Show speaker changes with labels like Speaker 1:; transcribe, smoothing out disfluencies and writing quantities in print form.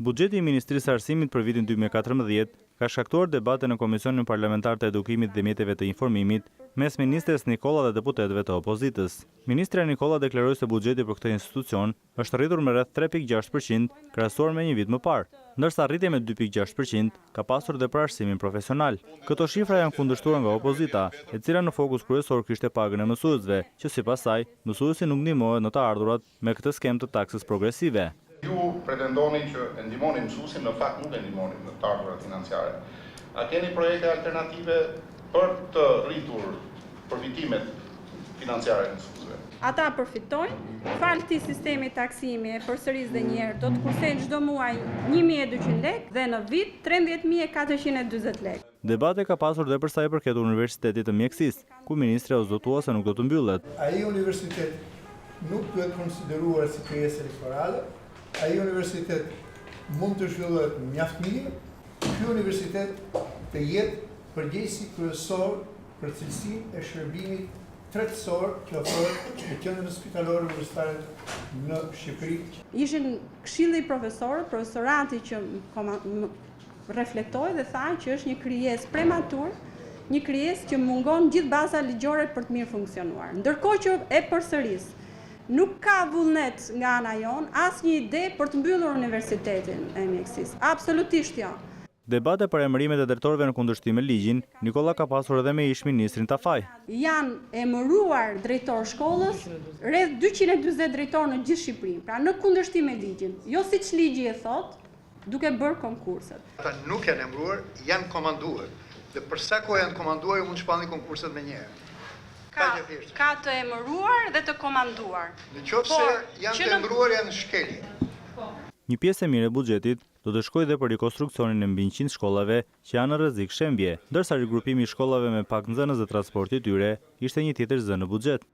Speaker 1: Buxheti i Ministrisë së Arsimit për vitin 2014 ka shkaktuar debate në Komisionin Parlamentar të Edukimit dhe Mjeteve të Informimit mes ministres Nikolla dhe deputetëve të opozitës. Ministrja Nikolla deklaroi se buxheti për këtë institucion është rritur me rreth 3.6% krahasuar me një vit më parë, ndërsa rritja me 2.6% ka pasur edhe për arsimin profesional. Këto shifra janë kundërshtuar nga opozita, e cila në fokus kryesor kishte pagën e mësuesve, që sipas saj mësuesi nuk ndihmohet në të ardhurat me këtë skemë të taksës progresive.
Speaker 2: Ju pretendoni që e ndihmoni mësuesin, në fakt nuk e ndihmoni në të ardhurat financiare. A keni projekte alternative për të rritur përfitimet financiare të mësuesve?
Speaker 3: Ata përfitojnë, falë këtij sistemi taksimi e përsëris dhe njerë, do të kursejnë çdo muaj 1.200 lekë dhe në vit 13.440 lekë.
Speaker 1: Debate ka pasur dhe për sa i përket Universitetit të Mjekësisë, ku ministrja u zotua se nuk do të mbyllet.
Speaker 4: Ai universitet nuk duhet konsideruar si krijesë elektorale. Ai universitet mund të zhvillohet mjaft mirë. Ky universitet të jetë përgjegjësi kryesor për cilësinë e shërbimit tretësor që ofrohet në qendrën spitalore universitare në Shqipëri.
Speaker 3: Ishin këshilli i profesorët, profesorati që reflektoi dhe tha që është një krijesë prematur, një krijesë që mungon gjithë baza ligjore për të mirë funksionuar. Ndërkohë që e përsëris, nuk ka vullnet nga ana jon, asnjë ide për të mbyllur Universitetin e Mjekësisë. Absolutisht jo.
Speaker 1: Debate për emërimet e drejtorëve në kundërshtim me ligjin, Nikolla ka pasur edhe me ish-ministrin Tafaj.
Speaker 3: Janë emëruar drejtor shkollës, rreth 240 drejtorë në gjithë Shqipërinë, pra në kundërshtim me ligjin, jo siç ligji e thotë, duke bërë konkurset.
Speaker 5: Ata nuk janë emëruar, janë komanduar. Dhe për sa kohë janë komanduar, ju mund të shpallni konkurset me njëherë.
Speaker 3: Ka të emëruar dhe të komanduar.
Speaker 5: Në qoftë se janë të emëruar, janë shkelje.
Speaker 1: Një pjesë e mirë e buxhetit do të shkojë dhe për rikonstruksionin e mbi 100 shkollave që janë në rrezik shembje, ndërsa rigrupimi i shkollave me pak nxënës dhe transporti i tyre ishte një tjetër zë në buxhet.